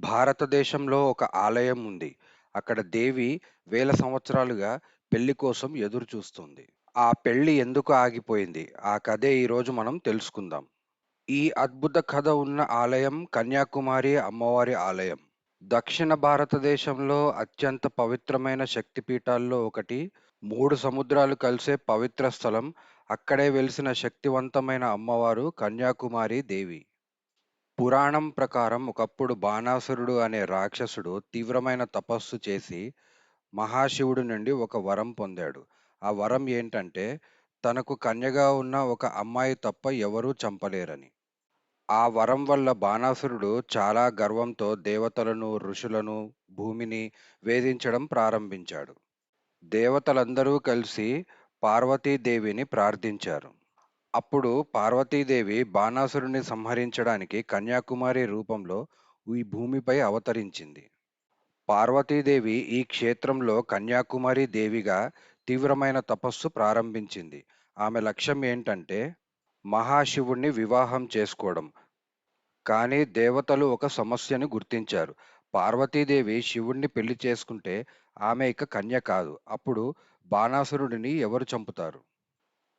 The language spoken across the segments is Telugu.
భారతదేశంలో ఒక ఆలయం ఉంది. అక్కడ దేవి వేల సంవత్సరాలుగా పెళ్లి కోసం ఎదురు చూస్తుంది. ఆ పెళ్లి ఎందుకు ఆగిపోయింది? ఆ కథే ఈరోజు మనం తెలుసుకుందాం. ఈ అద్భుత కథ ఉన్న ఆలయం కన్యాకుమారి అమ్మవారి ఆలయం. దక్షిణ భారతదేశంలో అత్యంత పవిత్రమైన శక్తిపీఠాల్లో ఒకటి. 3 సముద్రాలు కలిసే పవిత్ర స్థలం. అక్కడే వెలిసిన శక్తివంతమైన అమ్మవారు కన్యాకుమారి దేవి. పురాణం ప్రకారం ఒకప్పుడు బాణాసురుడు అనే రాక్షసుడు తీవ్రమైన తపస్సు చేసి మహాశివుడి నుండి ఒక వరం పొందాడు. ఆ వరం ఏంటంటే తనకు కన్యగా ఉన్న ఒక అమ్మాయి తప్ప ఎవరూ చంపలేరని. ఆ వరం వల్ల బాణాసురుడు చాలా గర్వంతో దేవతలను, ఋషులను, భూమిని వేధించడం ప్రారంభించాడు. దేవతలందరూ కలిసి పార్వతీదేవిని ప్రార్థించారు. అప్పుడు పార్వతీదేవి బాణాసురుడిని సంహరించడానికి కన్యాకుమారి రూపంలో ఈ భూమిపై అవతరించింది. పార్వతీదేవి ఈ క్షేత్రంలో కన్యాకుమారి దేవిగా తీవ్రమైన తపస్సు ప్రారంభించింది. ఆమె లక్ష్యం ఏంటంటే మహాశివుణ్ణి వివాహం చేసుకోవడం. కానీ దేవతలు ఒక సమస్యను గుర్తించారు. పార్వతీదేవి శివుణ్ణి పెళ్లి చేసుకుంటే ఆమె ఇక కన్య కాదు. అప్పుడు బాణాసురుడిని ఎవరు చంపుతారు?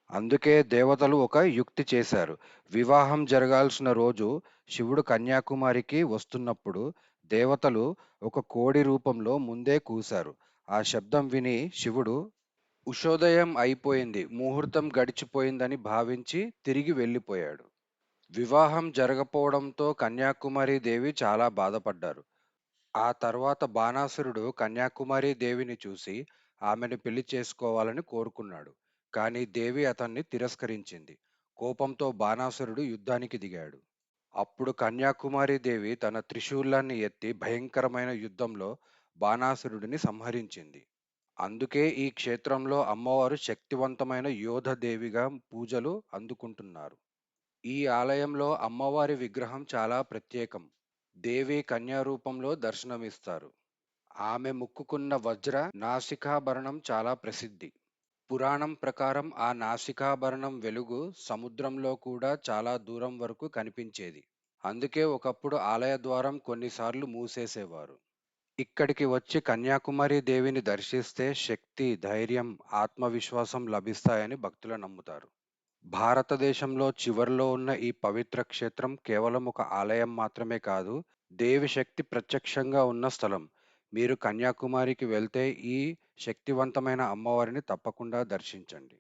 అందుకే దేవతలు ఒక యుక్తి చేశారు. వివాహం జరగాల్సిన రోజు శివుడు కన్యాకుమారికి వస్తున్నప్పుడు దేవతలు ఒక కోడి రూపంలో ముందే కూశారు. ఆ శబ్దం విని శివుడు ఉషోదయం అయిపోయింది, ముహూర్తం గడిచిపోయిందని భావించి తిరిగి వెళ్ళిపోయాడు. వివాహం జరగపోవడంతో కన్యాకుమారి దేవి చాలా బాధపడ్డారు. ఆ తర్వాత బాణాసురుడు కన్యాకుమారి దేవిని చూసి ఆమెను పెళ్లి చేసుకోవాలని కోరుకున్నాడు. కానీ దేవి అతన్ని తిరస్కరించింది. కోపంతో బాణాసురుడు యుద్ధానికి దిగాడు. అప్పుడు కన్యాకుమారి దేవి తన త్రిశూలాన్ని ఎత్తి భయంకరమైన యుద్ధంలో బాణాసురుడిని సంహరించింది. అందుకే ఈ క్షేత్రంలో అమ్మవారు శక్తివంతమైన యోధ దేవిగా పూజలు అందుకుంటున్నారు. ఈ ఆలయంలో అమ్మవారి విగ్రహం చాలా ప్రత్యేకం. దేవి కన్యా రూపంలో దర్శనమిస్తారు. ఆమె ముక్కుకున్న వజ్ర నాసికాభరణం చాలా ప్రసిద్ధి. పురాణం ప్రకారం ఆ నాసికాభరణం వెలుగు సముద్రంలో కూడా చాలా దూరం వరకు కనిపించేది. అందుకే ఒకప్పుడు ఆలయ ద్వారం కొన్నిసార్లు మూసేసేవారు. ఇక్కడికి వచ్చి కన్యాకుమారి దేవిని దర్శిస్తే శక్తి, ధైర్యం, ఆత్మవిశ్వాసం లభిస్తాయని భక్తులు నమ్ముతారు. భారతదేశంలో చివర్లో ఉన్న ఈ పవిత్ర క్షేత్రం కేవలం ఒక ఆలయం మాత్రమే కాదు, దేవి శక్తి ప్రత్యక్షంగా ఉన్న స్థలం. మీరు కన్యాకుమారికి వెళ్తే ఈ శక్తివంతమైన అమ్మవారిని తప్పకుండా దర్శించండి.